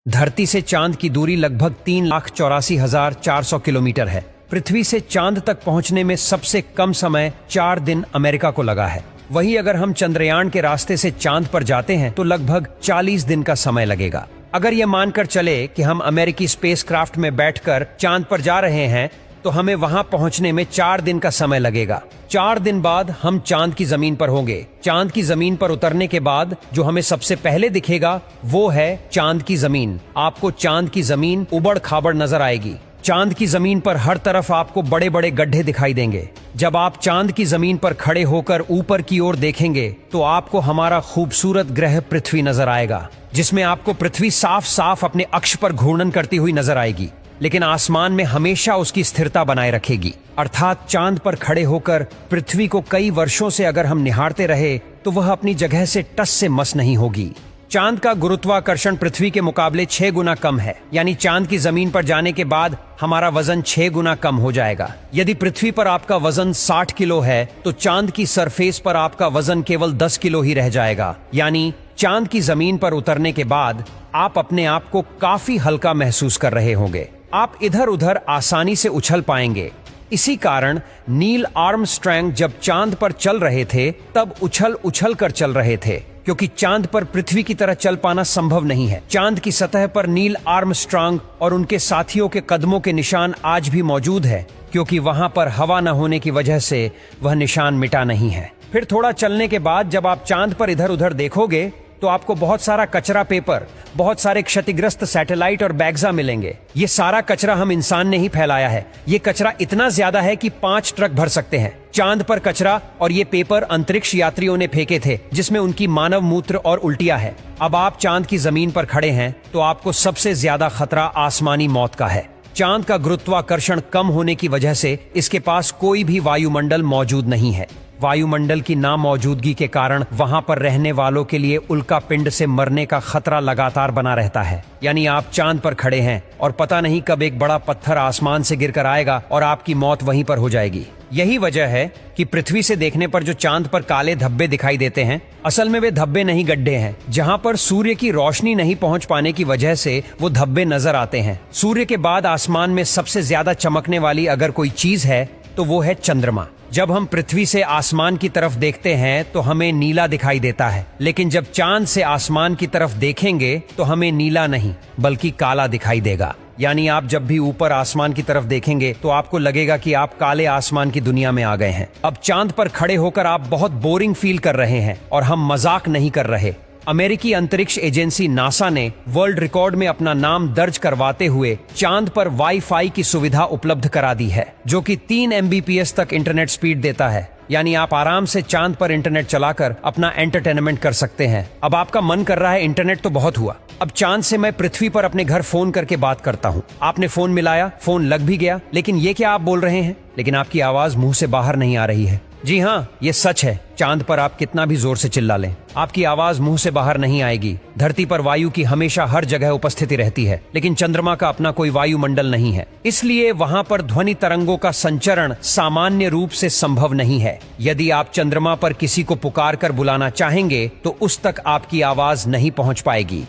धरती से चांद की दूरी लगभग 3,84,400 किलोमीटर है। पृथ्वी से चांद तक पहुंचने में सबसे कम समय 4 दिन अमेरिका को लगा है। वहीं अगर हम चंद्रयान के रास्ते से चांद पर जाते हैं तो लगभग 40 दिन का समय लगेगा। अगर यह मानकर चले कि हम अमेरिकी स्पेसक्राफ्ट में बैठकर चांद पर जा रहे हैं तो हमें वहां पहुंचने में 4 दिन का समय लगेगा। 4 दिन बाद हम चांद की जमीन पर होंगे। चांद की जमीन पर उतरने के बाद जो हमें सबसे पहले दिखेगा वो है चांद की जमीन। आपको चांद की जमीन उबड़ खाबड़ नजर आएगी। चांद की जमीन पर हर तरफ आपको बड़े बड़े गड्ढे दिखाई देंगे। जब आप चांद की जमीन पर खड़े होकर ऊपर की ओर देखेंगे तो आपको हमारा खूबसूरत ग्रह पृथ्वी नजर आएगा, जिसमें आपको पृथ्वी साफ साफ अपने अक्ष पर घूर्णन करती हुई नजर आएगी, लेकिन आसमान में हमेशा उसकी स्थिरता बनाए रखेगी। अर्थात चांद पर खड़े होकर पृथ्वी को कई वर्षों से अगर हम निहारते रहे तो वह अपनी जगह से टस से मस नहीं होगी। चांद का गुरुत्वाकर्षण पृथ्वी के मुकाबले 6 गुना कम है, यानी चांद की जमीन पर जाने के बाद हमारा वजन 6 गुना कम हो जाएगा। यदि पृथ्वी पर आपका वजन 60 किलो है तो चांद की सरफेस पर आपका वजन केवल 10 किलो ही रह जाएगा। यानी चांद की जमीन पर उतरने के बाद आप अपने आप को काफी हल्का महसूस कर रहे होंगे। आप इधर उधर आसानी से उछल पाएंगे। इसी कारण नील आर्मस्ट्रांग जब चांद पर चल रहे थे तब उछल उछल कर चल रहे थे, क्योंकि चांद पर पृथ्वी की तरह चल पाना संभव नहीं है। चांद की सतह पर नील आर्मस्ट्रांग और उनके साथियों के कदमों के निशान आज भी मौजूद है, क्योंकि वहां पर हवा न होने की वजह से वह निशान मिटा नहीं है। फिर थोड़ा चलने के बाद जब आप चांद पर इधर उधर देखोगे तो आपको बहुत सारा कचरा पेपर, बहुत सारे क्षतिग्रस्त सैटेलाइट और बैग्जा मिलेंगे। ये सारा कचरा हम इंसान ने ही फैलाया है। ये कचरा इतना ज्यादा है कि 5 ट्रक भर सकते हैं। चांद पर कचरा और ये पेपर अंतरिक्ष यात्रियों ने फेंके थे, जिसमें उनकी मानव मूत्र और उल्टियां है। अब आप चांद की जमीन पर खड़े हैं तो आपको सबसे ज्यादा खतरा आसमानी मौत का है। चांद का गुरुत्वाकर्षण कम होने की वजह से इसके पास कोई भी वायुमंडल मौजूद नहीं है। वायुमंडल की नामौजूदगी के कारण वहां पर रहने वालों के लिए उल्का पिंड से मरने का खतरा लगातार बना रहता है। यानी आप चांद पर खड़े हैं और पता नहीं कब एक बड़ा पत्थर आसमान से गिरकर आएगा और आपकी मौत वहीं पर हो जाएगी। यही वजह है कि पृथ्वी से देखने पर जो चांद पर काले धब्बे दिखाई देते हैं, असल में वे धब्बे नहीं, गड्ढे हैं, जहां पर सूर्य की रोशनी नहीं पहुंच पाने की वजह से वो धब्बे नजर आते हैं। सूर्य के बाद आसमान में सबसे ज्यादा चमकने वाली अगर कोई चीज है तो वो है चंद्रमा। जब हम पृथ्वी से आसमान की तरफ देखते हैं तो हमें नीला दिखाई देता है, लेकिन जब चांद से आसमान की तरफ देखेंगे तो हमें नीला नहीं बल्कि काला दिखाई देगा। यानी आप जब भी ऊपर आसमान की तरफ देखेंगे तो आपको लगेगा कि आप काले आसमान की दुनिया में आ गए हैं। अब चांद पर खड़े होकर आप बहुत बोरिंग फील कर रहे हैं और हम मजाक नहीं कर रहे। अमेरिकी अंतरिक्ष एजेंसी नासा ने वर्ल्ड रिकॉर्ड में अपना नाम दर्ज करवाते हुए चांद पर वाईफाई की सुविधा उपलब्ध करा दी है, जो कि 3 MBPS तक इंटरनेट स्पीड देता है। यानी आप आराम से चांद पर इंटरनेट चलाकर अपना एंटरटेनमेंट कर सकते हैं। अब आपका मन कर रहा है इंटरनेट तो बहुत हुआ, अब चांद से मैं पृथ्वी पर अपने घर फोन करके बात करता हूँ। आपने फोन मिलाया, फोन लग भी गया, लेकिन ये क्या आप बोल रहे हैं, लेकिन आपकी आवाज मुंह से बाहर नहीं आ रही है। जी हाँ, ये सच है। चांद पर आप कितना भी जोर से चिल्ला लें, आपकी आवाज मुंह से बाहर नहीं आएगी। धरती पर वायु की हमेशा हर जगह उपस्थिति रहती है, लेकिन चंद्रमा का अपना कोई वायुमंडल नहीं है, इसलिए वहां पर ध्वनि तरंगों का संचरण सामान्य रूप से संभव नहीं है। यदि आप चंद्रमा पर किसी को पुकार कर बुलाना चाहेंगे तो उस तक आपकी आवाज नहीं पहुंच पाएगी।